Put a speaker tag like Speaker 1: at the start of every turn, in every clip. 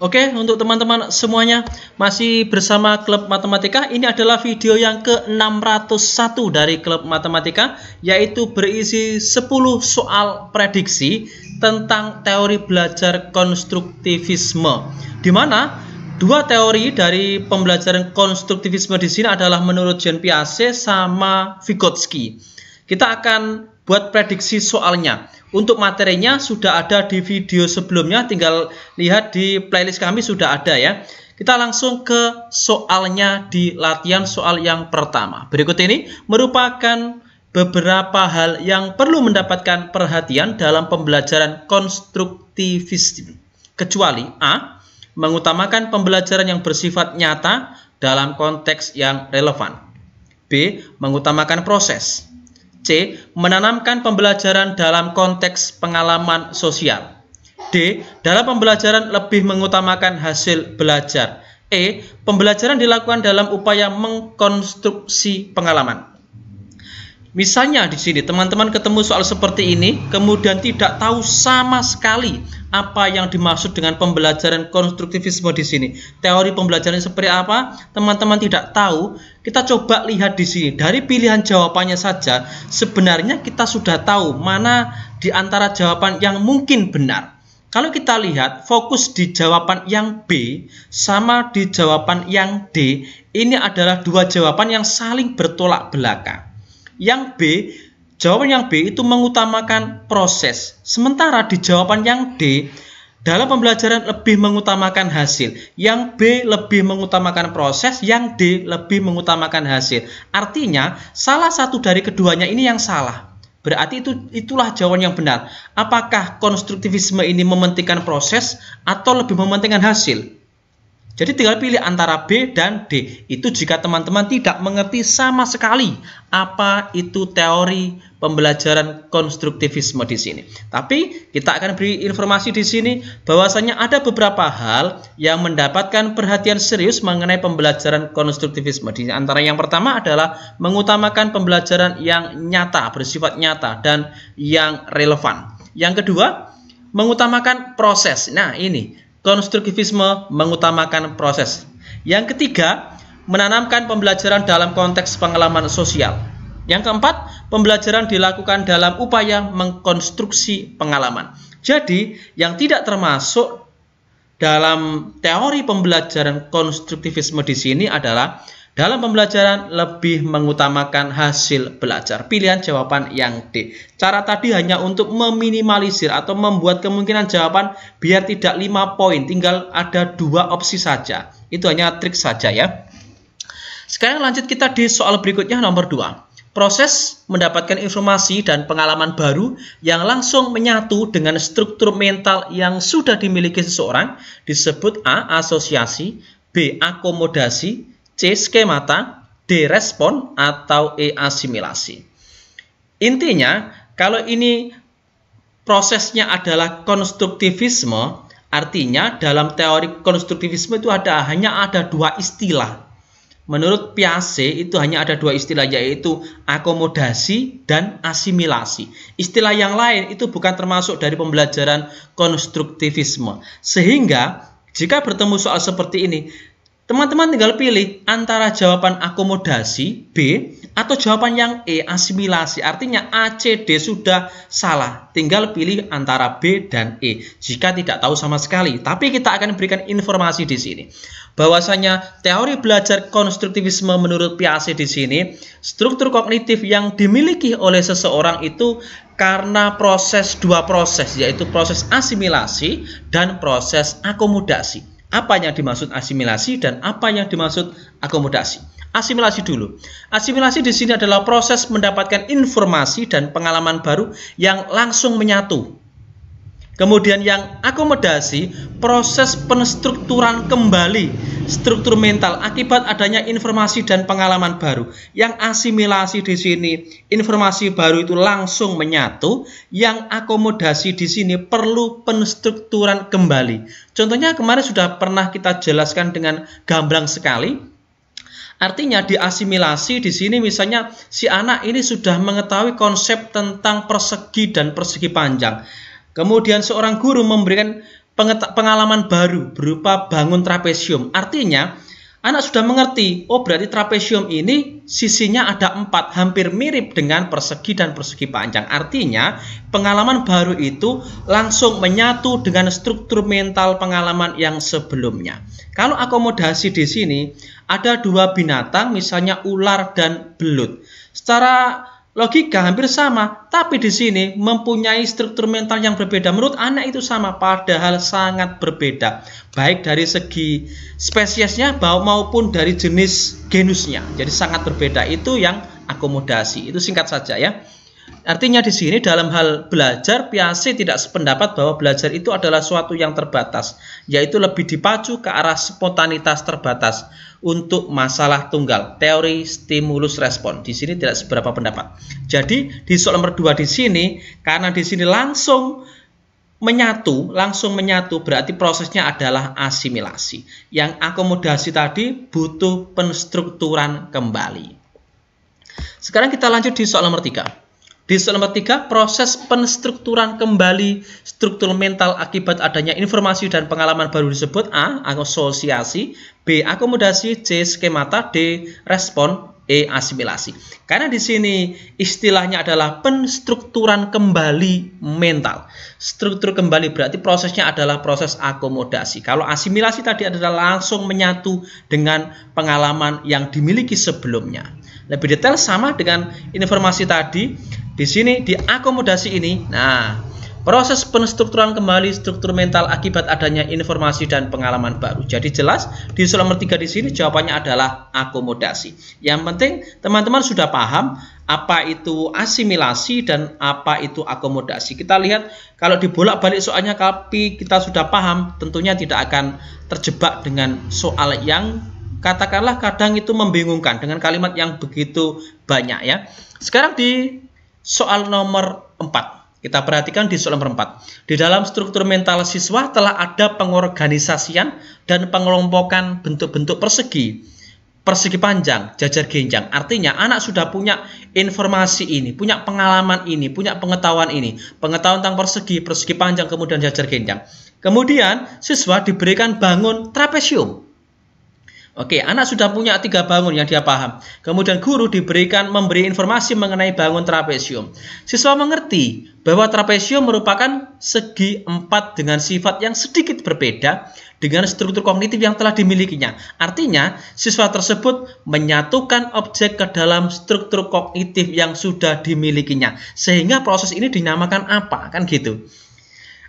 Speaker 1: Oke, untuk teman-teman semuanya masih bersama Klub Matematika. Ini adalah video yang ke-601 dari Klub Matematika, yaitu berisi 10 soal prediksi tentang teori belajar konstruktivisme. Di mana dua teori dari pembelajaran konstruktivisme di sini adalah menurut Jean Piaget sama Vygotsky. Kita akan buat prediksi soalnya. Untuk materinya sudah ada di video sebelumnya, tinggal lihat di playlist kami sudah ada ya. Kita langsung ke soalnya di latihan soal yang pertama. Berikut ini merupakan beberapa hal yang perlu mendapatkan perhatian dalam pembelajaran konstruktivisme. Kecuali A. Mengutamakan pembelajaran yang bersifat nyata dalam konteks yang relevan. B. Mengutamakan proses. C. Menanamkan pembelajaran dalam konteks pengalaman sosial. D. Dalam pembelajaran lebih mengutamakan hasil belajar. E. Pembelajaran dilakukan dalam upaya mengkonstruksi pengalaman. Misalnya di sini teman-teman ketemu soal seperti ini, kemudian tidak tahu sama sekali apa yang dimaksud dengan pembelajaran konstruktivisme di sini. Teori pembelajaran seperti apa? Teman-teman tidak tahu. Kita coba lihat di sini. Dari pilihan jawabannya saja, sebenarnya kita sudah tahu mana di antara jawaban yang mungkin benar. Kalau kita lihat fokus di jawaban yang B sama di jawaban yang D, ini adalah dua jawaban yang saling bertolak belakang. Yang B, jawaban yang B itu mengutamakan proses. Sementara di jawaban yang D, dalam pembelajaran lebih mengutamakan hasil. Yang B lebih mengutamakan proses, yang D lebih mengutamakan hasil. Artinya, salah satu dari keduanya ini yang salah. Berarti itulah jawaban yang benar. Apakah konstruktivisme ini mementingkan proses atau lebih mementingkan hasil? Jadi tinggal pilih antara B dan D. Itu jika teman-teman tidak mengerti sama sekali apa itu teori pembelajaran konstruktivisme di sini. Tapi kita akan beri informasi di sini bahwasanya ada beberapa hal yang mendapatkan perhatian serius mengenai pembelajaran konstruktivisme. Di antara yang pertama adalah mengutamakan pembelajaran yang nyata, bersifat nyata dan yang relevan. Yang kedua, mengutamakan proses. Nah, ini konstruktivisme mengutamakan proses. Yang ketiga, menanamkan pembelajaran dalam konteks pengalaman sosial. Yang keempat, pembelajaran dilakukan dalam upaya mengkonstruksi pengalaman. Jadi, yang tidak termasuk dalam teori pembelajaran konstruktivisme di sini adalah dalam pembelajaran lebih mengutamakan hasil belajar. Pilihan jawaban yang D. Cara tadi hanya untuk meminimalisir atau membuat kemungkinan jawaban biar tidak 5 poin. Tinggal ada 2 opsi saja. Itu hanya trik saja ya. Sekarang lanjut kita di soal berikutnya nomor 2. Proses mendapatkan informasi dan pengalaman baru yang langsung menyatu dengan struktur mental yang sudah dimiliki seseorang disebut A. Asosiasi, B. Akomodasi, C. Skemata, D. Respon, atau E. Asimilasi. Intinya, kalau ini prosesnya adalah konstruktivisme, artinya dalam teori konstruktivisme itu hanya ada 2 istilah. Menurut Piaget itu hanya ada 2 istilah, yaitu akomodasi dan asimilasi. Istilah yang lain itu bukan termasuk dari pembelajaran konstruktivisme. Sehingga jika bertemu soal seperti ini, teman-teman tinggal pilih antara jawaban akomodasi B atau jawaban yang E, asimilasi. Artinya A, C, D sudah salah. Tinggal pilih antara B dan E jika tidak tahu sama sekali. Tapi kita akan berikan informasi di sini bahwasanya teori belajar konstruktivisme menurut Piaget di sini, struktur kognitif yang dimiliki oleh seseorang itu karena dua proses, yaitu proses asimilasi dan proses akomodasi. Apa yang dimaksud asimilasi dan apa yang dimaksud akomodasi? Asimilasi dulu. Asimilasi di sini adalah proses mendapatkan informasi dan pengalaman baru yang langsung menyatu. Kemudian yang akomodasi, proses penstrukturan kembali struktur mental akibat adanya informasi dan pengalaman baru. Yang asimilasi di sini, informasi baru itu langsung menyatu. Yang akomodasi di sini perlu penstrukturan kembali. Contohnya kemarin sudah pernah kita jelaskan dengan gamblang sekali. Artinya di asimilasi di sini misalnya si anak ini sudah mengetahui konsep tentang persegi dan persegi panjang. Kemudian seorang guru memberikan pengalaman baru berupa bangun trapesium. Artinya, anak sudah mengerti, oh berarti trapesium ini sisinya ada 4, hampir mirip dengan persegi dan persegi panjang. Artinya, pengalaman baru itu langsung menyatu dengan struktur mental pengalaman yang sebelumnya. Kalau akomodasi di sini, ada 2 binatang, misalnya ular dan belut. Secara logika hampir sama, tapi di sini mempunyai struktur mental yang berbeda. Menurut anak itu sama, padahal sangat berbeda, baik dari segi spesiesnya maupun dari jenis genusnya. Jadi sangat berbeda. Itu yang akomodasi. Itu singkat saja ya. Artinya di sini dalam hal belajar, Piaget tidak sependapat bahwa belajar itu adalah suatu yang terbatas, yaitu lebih dipacu ke arah spontanitas terbatas untuk masalah tunggal, teori stimulus respon. Di sini tidak seberapa pendapat. Jadi di soal nomor 2 di sini, karena di sini langsung menyatu, berarti prosesnya adalah asimilasi. Yang akomodasi tadi butuh penstrukturan kembali. Sekarang kita lanjut di soal nomor 3. Di soal nomor 3, proses penstrukturan kembali struktur mental akibat adanya informasi dan pengalaman baru disebut A. Asosiasi, B. Akomodasi, C. Skemata, D. Respon, E. Asimilasi. Karena di sini istilahnya adalah penstrukturan kembali mental. Struktur kembali berarti prosesnya adalah proses akomodasi. Kalau asimilasi tadi adalah langsung menyatu dengan pengalaman yang dimiliki sebelumnya. Lebih detail sama dengan informasi tadi. Di sini di akomodasi ini, nah, proses penstrukturan kembali struktur mental akibat adanya informasi dan pengalaman baru. Jadi jelas di soal nomor 3 di sini jawabannya adalah akomodasi. Yang penting teman-teman sudah paham apa itu asimilasi dan apa itu akomodasi. Kita lihat kalau dibolak-balik soalnya, tapi kita sudah paham, tentunya tidak akan terjebak dengan soal yang katakanlah kadang itu membingungkan dengan kalimat yang begitu banyak ya. Sekarang di soal nomor 4. Kita perhatikan di soal nomor 4. Di dalam struktur mental siswa telah ada pengorganisasian dan pengelompokan bentuk-bentuk persegi, persegi panjang, jajar genjang. Artinya anak sudah punya informasi ini, punya pengalaman ini, punya pengetahuan ini. Pengetahuan tentang persegi, persegi panjang, kemudian jajar genjang. Kemudian siswa diberikan bangun trapesium. Oke, anak sudah punya 3 bangun yang dia paham. Kemudian guru memberi informasi mengenai bangun trapesium. Siswa mengerti bahwa trapesium merupakan segi 4 dengan sifat yang sedikit berbeda dengan struktur kognitif yang telah dimilikinya. Artinya, siswa tersebut menyatukan objek ke dalam struktur kognitif yang sudah dimilikinya. Sehingga proses ini dinamakan apa? Kan gitu.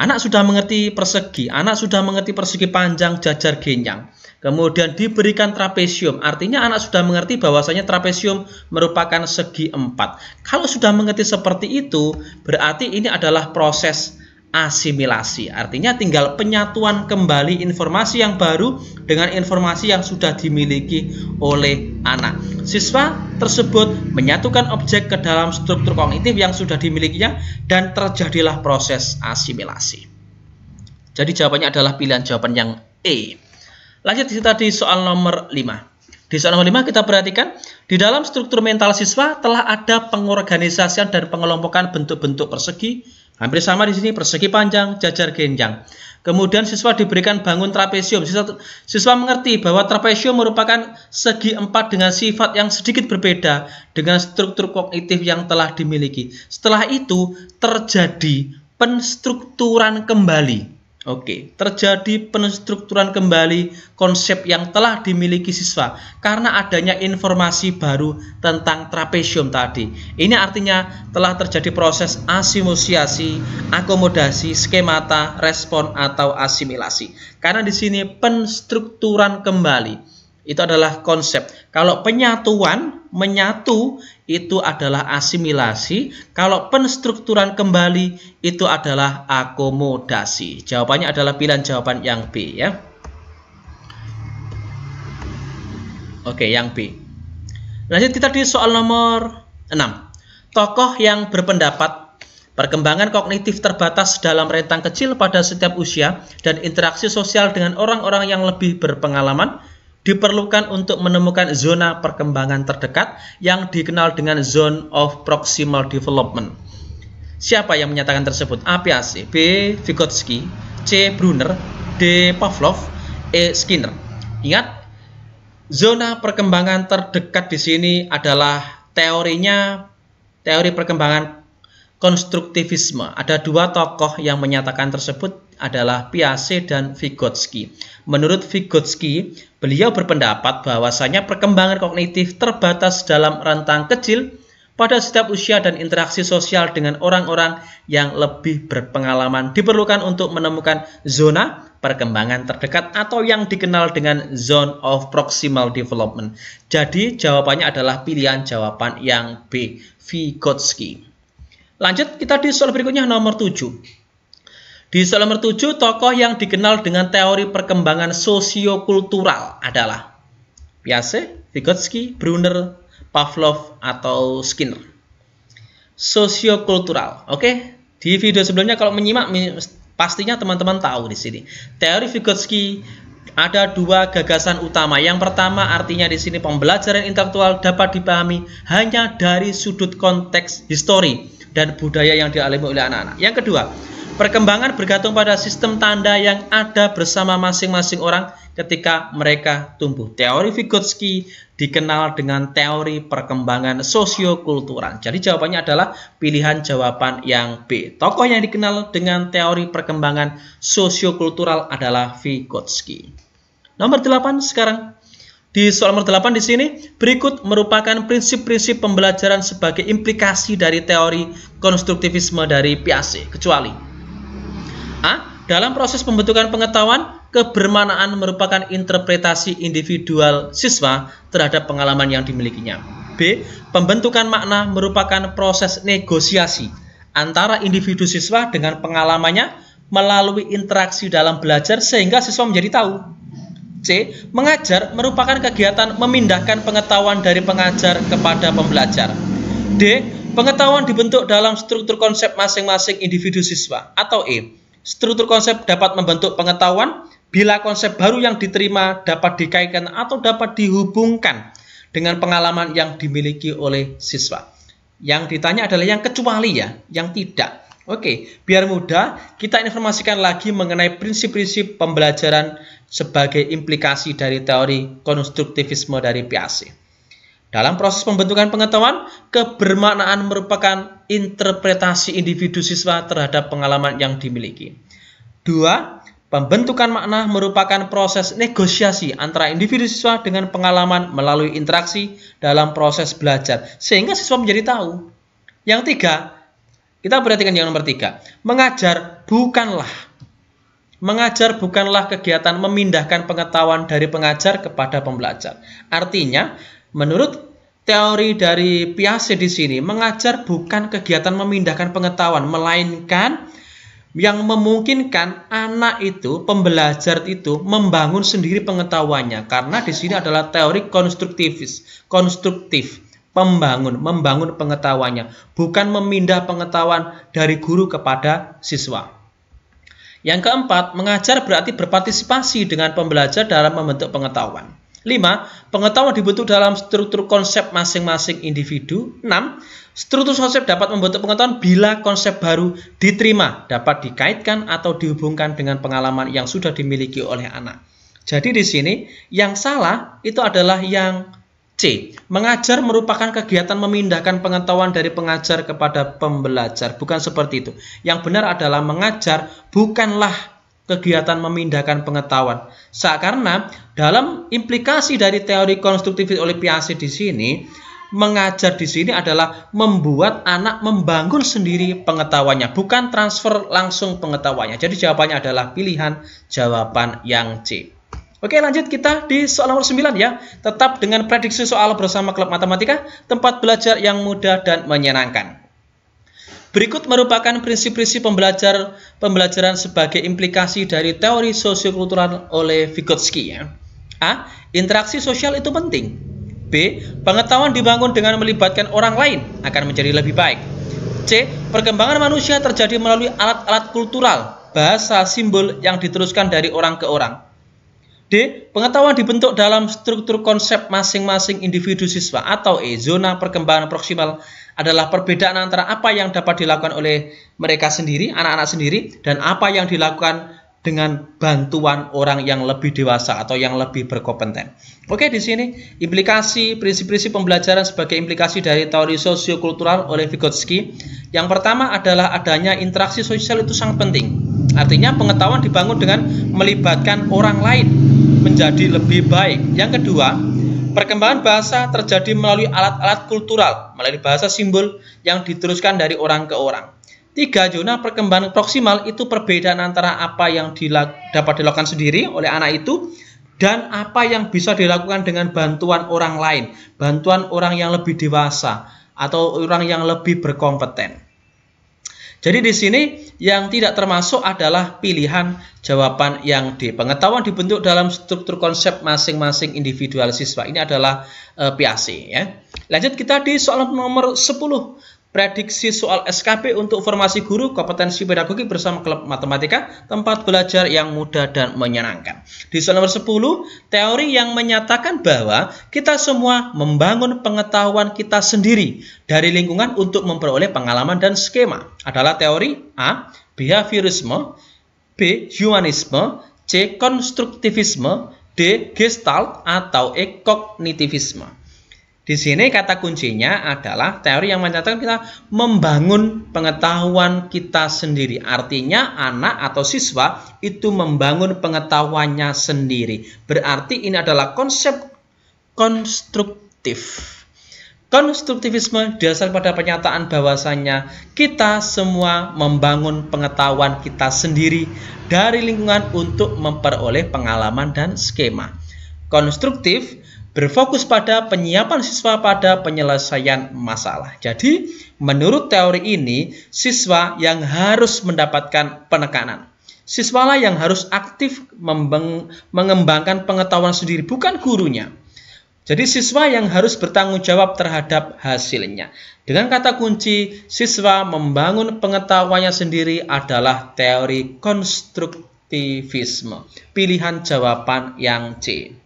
Speaker 1: Anak sudah mengerti persegi, anak sudah mengerti persegi panjang, jajar genjang. Kemudian diberikan trapesium, artinya anak sudah mengerti bahwasanya trapesium merupakan segi 4. Kalau sudah mengerti seperti itu, berarti ini adalah proses asimilasi. Artinya tinggal penyatuan kembali informasi yang baru dengan informasi yang sudah dimiliki oleh anak. Siswa tersebut menyatukan objek ke dalam struktur kognitif yang sudah dimilikinya dan terjadilah proses asimilasi. Jadi jawabannya adalah pilihan jawaban yang E. Lanjut kita di soal nomor 5. Di soal nomor 5 kita perhatikan, di dalam struktur mental siswa telah ada pengorganisasian dan pengelompokan bentuk-bentuk persegi. Hampir sama di sini, persegi panjang, jajar genjang. Kemudian siswa diberikan bangun trapesium. Siswa mengerti bahwa trapesium merupakan segi 4 dengan sifat yang sedikit berbeda dengan struktur kognitif yang telah dimiliki. Setelah itu terjadi penstrukturan kembali. Oke, terjadi penstrukturan kembali konsep yang telah dimiliki siswa karena adanya informasi baru tentang trapesium tadi. Ini artinya telah terjadi proses asimilasi, akomodasi, skemata, respon atau asimilasi. Karena di sini penstrukturan kembali itu adalah konsep. Kalau penyatuan, menyatu itu adalah asimilasi. Kalau penstrukturan kembali itu adalah akomodasi. Jawabannya adalah pilihan jawaban yang B ya. Oke, yang B. Lanjut kita di soal nomor 6. Tokoh yang berpendapat perkembangan kognitif terbatas dalam rentang kecil pada setiap usia dan interaksi sosial dengan orang-orang yang lebih berpengalaman diperlukan untuk menemukan zona perkembangan terdekat yang dikenal dengan zone of proximal development. Siapa yang menyatakan tersebut? A. Piaget, B. Vygotsky, C. Brunner, D. Pavlov, E. Skinner. Ingat, zona perkembangan terdekat di sini adalah teori perkembangan konstruktivisme. Ada dua tokoh yang menyatakan tersebut adalah Piaget dan Vygotsky. Menurut Vygotsky, beliau berpendapat bahwasanya perkembangan kognitif terbatas dalam rentang kecil pada setiap usia dan interaksi sosial dengan orang-orang yang lebih berpengalaman diperlukan untuk menemukan zona perkembangan terdekat atau yang dikenal dengan zone of proximal development. Jadi jawabannya adalah pilihan jawaban yang B, Vygotsky. Lanjut kita di soal berikutnya nomor 7. Di soal nomor 7, tokoh yang dikenal dengan teori perkembangan sosiokultural adalah Piaget, Vygotsky, Brunner, Pavlov, atau Skinner. Sosiokultural. Oke, di video sebelumnya kalau menyimak pastinya teman-teman tahu di sini. Teori Vygotsky ada dua gagasan utama. Yang pertama artinya di sini pembelajaran intelektual dapat dipahami hanya dari sudut konteks histori dan budaya yang dialami oleh anak-anak. Yang kedua, perkembangan bergantung pada sistem tanda yang ada bersama masing-masing orang ketika mereka tumbuh. Teori Vygotsky dikenal dengan teori perkembangan sosiokultural. Jadi jawabannya adalah pilihan jawaban yang B. Tokoh yang dikenal dengan teori perkembangan sosiokultural adalah Vygotsky. Nomor 8 sekarang. Di soal nomor 8 di sini, berikut merupakan prinsip-prinsip pembelajaran sebagai implikasi dari teori konstruktivisme dari Piaget. Kecuali A. Dalam proses pembentukan pengetahuan, kebermanaan merupakan interpretasi individual siswa terhadap pengalaman yang dimilikinya. B. Pembentukan makna merupakan proses negosiasi antara individu siswa dengan pengalamannya melalui interaksi dalam belajar sehingga siswa menjadi tahu. C. Mengajar merupakan kegiatan memindahkan pengetahuan dari pengajar kepada pembelajar. D. Pengetahuan dibentuk dalam struktur konsep masing-masing individu siswa. Atau E. Struktur konsep dapat membentuk pengetahuan bila konsep baru yang diterima dapat dikaitkan atau dapat dihubungkan dengan pengalaman yang dimiliki oleh siswa. Yang ditanya adalah yang kecuali ya, yang tidak. Oke, biar mudah kita informasikan lagi mengenai prinsip-prinsip pembelajaran sebagai implikasi dari teori konstruktivisme dari Piaget. Dalam proses pembentukan pengetahuan, kebermaknaan merupakan interpretasi individu siswa terhadap pengalaman yang dimiliki. 2. Pembentukan makna merupakan proses negosiasi antara individu siswa dengan pengalaman melalui interaksi dalam proses belajar, sehingga siswa menjadi tahu. Yang 3, kita perhatikan yang nomor 3. Mengajar bukanlah kegiatan memindahkan pengetahuan dari pengajar kepada pembelajar. Artinya, menurut teori dari Piaget di sini, mengajar bukan kegiatan memindahkan pengetahuan, melainkan yang memungkinkan anak itu, pembelajar itu membangun sendiri pengetahuannya. Karena di sini adalah teori konstruktif, membangun pengetahuannya, bukan memindah pengetahuan dari guru kepada siswa. Yang keempat, mengajar berarti berpartisipasi dengan pembelajar dalam membentuk pengetahuan. 5. Pengetahuan dibentuk dalam struktur konsep masing-masing individu. 6. Struktur konsep dapat membentuk pengetahuan bila konsep baru diterima, dapat dikaitkan atau dihubungkan dengan pengalaman yang sudah dimiliki oleh anak. Jadi di sini yang salah itu adalah yang C. Mengajar merupakan kegiatan memindahkan pengetahuan dari pengajar kepada pembelajar. Bukan seperti itu. Yang benar adalah mengajar bukanlah kegiatan memindahkan pengetahuan. Karena dalam implikasi dari teori konstruktivis oleh Piaget di sini, mengajar di sini adalah membuat anak membangun sendiri pengetahuannya, bukan transfer langsung pengetahuannya. Jadi jawabannya adalah pilihan jawaban yang C. Oke, lanjut kita di soal nomor 9 ya. Tetap dengan prediksi soal bersama Klub Matematika, tempat belajar yang mudah dan menyenangkan. Berikut merupakan prinsip-prinsip pembelajaran sebagai implikasi dari teori sosiokultural oleh Vygotsky ya. A. Interaksi sosial itu penting. B. Pengetahuan dibangun dengan melibatkan orang lain akan menjadi lebih baik. C. Perkembangan manusia terjadi melalui alat-alat kultural, bahasa, simbol yang diteruskan dari orang ke orang. D. Pengetahuan dibentuk dalam struktur konsep masing-masing individu siswa. Atau E. Zona perkembangan proksimal adalah perbedaan antara apa yang dapat dilakukan oleh mereka sendiri, anak-anak sendiri, dan apa yang dilakukan dengan bantuan orang yang lebih dewasa atau yang lebih berkompeten. Oke, di sini implikasi prinsip-prinsip pembelajaran sebagai implikasi dari teori sosiokultural oleh Vygotsky. Yang pertama adalah adanya interaksi sosial itu sangat penting. Artinya pengetahuan dibangun dengan melibatkan orang lain menjadi lebih baik. Yang kedua, perkembangan bahasa terjadi melalui alat-alat kultural, melalui bahasa simbol yang diteruskan dari orang ke orang. 3. Zona perkembangan proksimal itu perbedaan antara apa yang dapat dilakukan sendiri oleh anak itu dan apa yang bisa dilakukan dengan bantuan orang lain, bantuan orang yang lebih dewasa atau orang yang lebih berkompeten. Jadi di sini yang tidak termasuk adalah pilihan jawaban yang D. Pengetahuan dibentuk dalam struktur konsep masing-masing individual siswa. Ini adalah PAC ya. Lanjut kita di soal nomor 10. Prediksi soal SKP untuk formasi guru kompetensi pedagogik bersama klub matematika, tempat belajar yang mudah dan menyenangkan. Di soal nomor 10, teori yang menyatakan bahwa kita semua membangun pengetahuan kita sendiri dari lingkungan untuk memperoleh pengalaman dan skema adalah teori A. Behaviorisme, B. Humanisme, C. Konstruktivisme, D. Gestalt, atau E. Kognitivisme. Di sini kata kuncinya adalah teori yang menyatakan kita membangun pengetahuan kita sendiri. Artinya anak atau siswa itu membangun pengetahuannya sendiri. Berarti ini adalah konsep konstruktif. Konstruktivisme dasar pada pernyataan bahwasanya kita semua membangun pengetahuan kita sendiri dari lingkungan untuk memperoleh pengalaman dan skema. Konstruktif berfokus pada penyiapan siswa pada penyelesaian masalah. Jadi, menurut teori ini, siswa yang harus mendapatkan penekanan. Siswalah yang harus aktif mengembangkan pengetahuan sendiri, bukan gurunya. Jadi, siswa yang harus bertanggung jawab terhadap hasilnya. Dengan kata kunci, siswa membangun pengetahuannya sendiri adalah teori konstruktivisme. Pilihan jawaban yang C.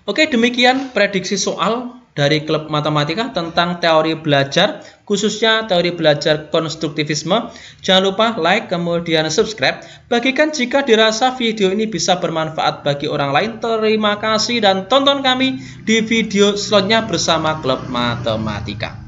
Speaker 1: Oke, demikian prediksi soal dari klub matematika tentang teori belajar, khususnya teori belajar konstruktivisme. Jangan lupa like, kemudian subscribe. Bagikan jika dirasa video ini bisa bermanfaat bagi orang lain. Terima kasih dan tonton kami di video selanjutnya bersama klub matematika.